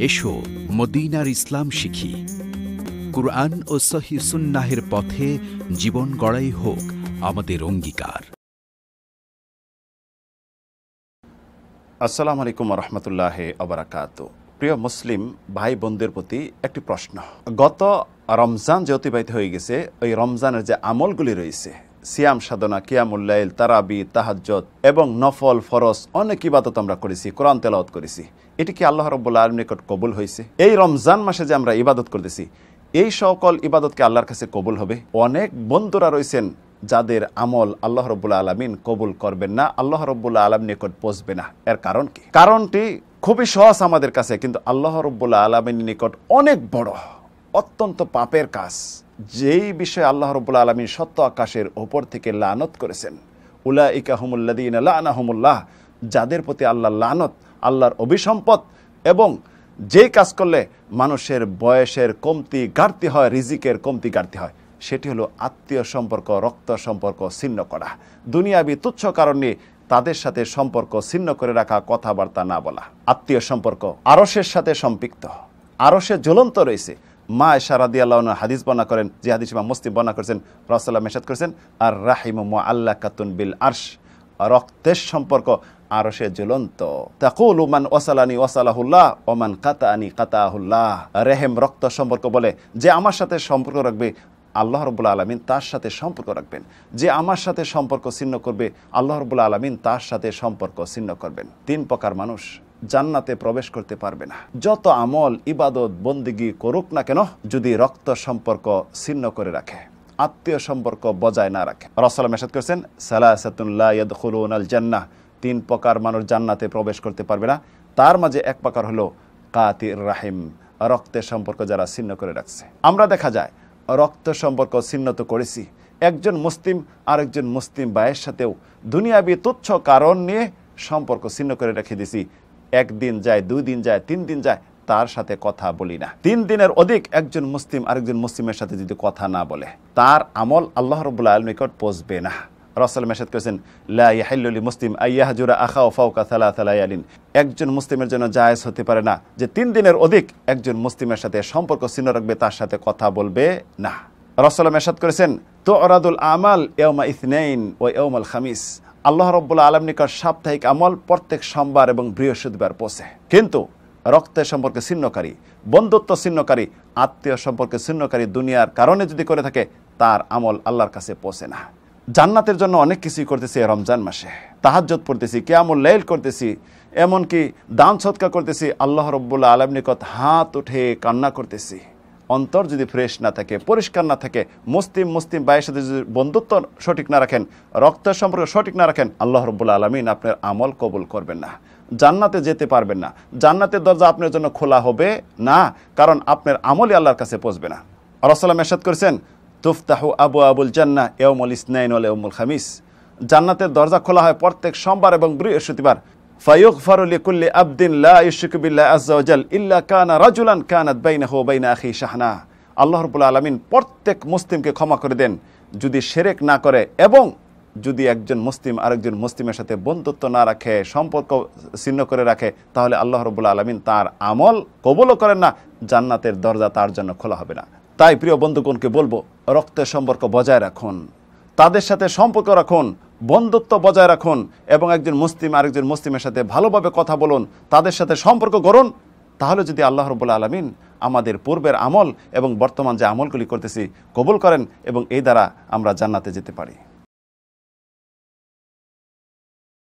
এসো মদিনার ইসলাম শিখি, কুরআন ও সহিহ সুন্নাহের পথে জীবন গড়াই হোক আমাদের অঙ্গীকার। আসসালামু আলাইকুম রহমতুল্লাহ আবরাকাত। প্রিয় মুসলিম ভাই বোনদের প্রতি একটি প্রশ্ন। গত রমজান যে অতিবাহিত হয়ে গেছে, ওই রমজানের যে আমলগুলি রয়েছে, সিয়াম সাধনা, কিয়ামুল লাইল, তারাবি, তাহাজ্জুদ এবং নফল ফরজ অনেক ইবাদত আমরা করেছি, কোরআন তেলাওয়াত করেছি। এটি কি আল্লাহ রাব্বুল আলামিনের নিকট কবুল হয়েছে? এই রমজান মাসে যে আমরা ইবাদত করতেছি, এই সকল ইবাদতকে আল্লাহর কাছে কবুল হবে? অনেক বন্ধুরা রয়েছেন যাদের আমল আল্লাহ রাব্বুল আলামিন কবুল করবেন না, আল্লাহ রাব্বুল আলামিনের নিকট পৌঁছবে না। এর কারণ কি? কারণটি খুবই সহজ আমাদের কাছে, কিন্তু আল্লাহ রাব্বুল আলামিনের নিকট অনেক বড়, অত্যন্ত পাপের কাজ। যেই বিষয়ে আল্লাহ রাব্বুল আলামিন সত্য আকাশের ওপর থেকে লানত করেছেন, উলাইকা হুমুল্লাযীনা লানাহুমুল্লাহ, যাদের প্রতি আল্লাহর লানত, আল্লাহর অভিসম্পদ, এবং যেই কাজ করলে মানুষের বয়সের কমতি ঘাটতি হয়, রিজিকের কমতি ঘাটতি হয়, সেটি হলো আত্মীয় সম্পর্ক, রক্ত সম্পর্ক ছিন্ন করা। দুনিয়াবি তুচ্ছ কারণে তাদের সাথে সম্পর্ক ছিন্ন করে রাখা, কথাবার্তা না বলা। আত্মীয় সম্পর্ক আরশের সাথে সম্পৃক্ত, আরশে জ্বলন্ত রয়েছে। মা আয়েশা রাদিয়াল্লাহু আনহা হাদিস বর্ণনা করেন, যে হাদিস ইমাম মুসলিম বর্ণনা করেছেন, রাসূলুল্লাহ ইরশাদ করেছেন, আর রাহিমু মুআল্লাকাতুন বিল আরশ, রক্তের সম্পর্ক আরশে জ্বলন্ত। তাকুলু মান ওয়াসালানি ওয়াসালাহুল্লাহ ওয়া মান কাতাআনি কাতাআহুল্লাহ। রহিম রক্ত সম্পর্ক বলে, যে আমার সাথে সম্পর্ক রাখবে আল্লাহ রাব্বুল আলামিন তার সাথে সম্পর্ক রাখবেন, যে আমার সাথে সম্পর্ক ছিন্ন করবে আল্লাহ রাব্বুল আলামিন তার সাথে সম্পর্ক ছিন্ন করবেন। তিন প্রকার মানুষ জান্নাতে প্রবেশ করতে পারবে না। যত আমল ইবাদত বন্দেগী করুক না কেন, যদি রক্ত সম্পর্ক ছিন্ন করে রাখে, আত্মীয় সম্পর্ক বজায় না রাখে। রাসূলুল্লাহ ইরশাদ করেছেন, সালাসাতুন লা ইয়াদখুলুনাল জান্নাহ, তিন প্রকার মানুষ জান্নাতে প্রবেশ করতে পারবে না। তার মাঝে এক প্রকার হলো কাতির রাহিম, রক্তের সম্পর্ক যারা ছিন্ন করে রাখছে। আমরা দেখা যায় রক্ত সম্পর্ক ছিন্ন তো করেছি, একজন মুসলিম আরেকজন মুসলিম ভাইয়ের সাথেও দুনিয়াবি তুচ্ছ কারণ নিয়ে সম্পর্ক ছিন্ন করে রেখে দিছি। একদিন যায়, 2 দিন যায়, 3 দিন যায়, তার সাথে কথা বলি না। 3 দিনের অধিক একজন মুসলিম আরেকজন মুসলিমের সাথে যদি কথা না বলে, তার আমল আল্লাহ রাব্বুল আলামিনের নিকট পৌঁছবে না। রাসূল মেশাদ করেছেন, লা ইয়াহিল্লু লিল মুসলিম আইয়াহজুরা আখাও ফাওকা সালাসা লায়ালিন, একজন মুসলিমের জন্য জায়েজ হতে পারে না যে 3 দিনের অধিক একজন মুসলিমের সাথে সম্পর্ক ছিন্ন রাখবে, তার সাথে কথা বলবে না। রাসূল মেশাদ করেছেন, তুরাদুল আমাল ইয়াউমা ইসনাইন ওয়া ইয়াউমাল খামিস, আল্লাহ রাব্বুল আলামিনের নিকট সাপ্তাহিক আমল প্রত্যেক সোমবার এবং বৃহস্পতিবার পৌঁছে, কিন্তু রক্তের সম্পর্কে ছিন্নকারী, বন্ধুত্ব ছিন্নকারী, আত্মীয় সম্পর্কে ছিন্নকারী দুনিয়ার কারণে যদি করে থাকে, তার আমল আল্লাহর কাছে পৌঁছে না। জান্নাতের জন্য অনেক কিছুই করতেছি রমজান মাসে, তাহাজ্জুদ পড়তেছি, কিয়ামুল লাইল করতেছি, এমনকি দান সদকা করতেছি, আল্লাহ রাব্বুল আলামিনের নিকট হাত উঠে কান্না করতেছি। অন্তর যদি ফ্রেশ না থাকে, পরিষ্কার না থাকে, মুসলিম ভাইয়ের সাথে যদি বন্ধুত্ব সঠিক না রাখেন, রক্তের সম্পর্ক সঠিক না রাখেন, আল্লাহ রাব্বুল আলামিন আপনার আমল কবুল করবেন না, জান্নাতে যেতে পারবেন না। জান্নাতের দরজা আপনার জন্য খোলা হবে না, কারণ আপনার আমলই আল্লাহর কাছে পৌঁছবে না। রাসূলুল্লাহ ইরশাদ করেছেন, তুফতাহু আবওয়াবুল জান্নাহ ইয়াউমুল ইসনাইন ওয়া ইয়াউমুল খামিস, জান্নাতের দরজা খোলা হয় প্রত্যেক সোমবার এবং বৃহস্পতিবার। ফায়ুগফারু লিকুল্লি আবদিন লা ইউশরিকু বিল্লাহি আযজা ওয়া জাল ইল্লা কানা রাজুলান কানাত বাইনাহু ওয়া বাইনা আখি শাহনা, আল্লাহ রাব্বুল আলামিন প্রত্যেক মুসলিমকে ক্ষমা করে দেন যদি শিরক না করে, এবং যদি একজন মুসলিম আরেকজন মুসলিমের সাথে বন্ধুত্ব না রাখে, সম্পর্ক ছিন্ন করে রাখে, তাহলে আল্লাহ রাব্বুল আলামিন তার আমল কবুলও করেন না, জান্নাতের দরজা তার জন্য খোলা হবে না। তাই প্রিয় বন্ধুগণকে বলবো, রক্তের সম্পর্ক বজায় রাখুন, তাদের সাথে সম্পর্ক রাখুন, বন্ধুত্ব বজায় রাখুন, এবং একজন মুসলিম আরেকজন মুসলিমের সাথে ভালোভাবে কথা বলুন, তাদের সাথে সম্পর্ক গড়ুন। তাহলে যদি আল্লাহ রাব্বুল আলামিন আমাদের পূর্বের আমল এবং বর্তমান যে আমলগুলি করতেছি কবুল করেন, এবং এই দ্বারা আমরা জান্নাতে যেতে পারি।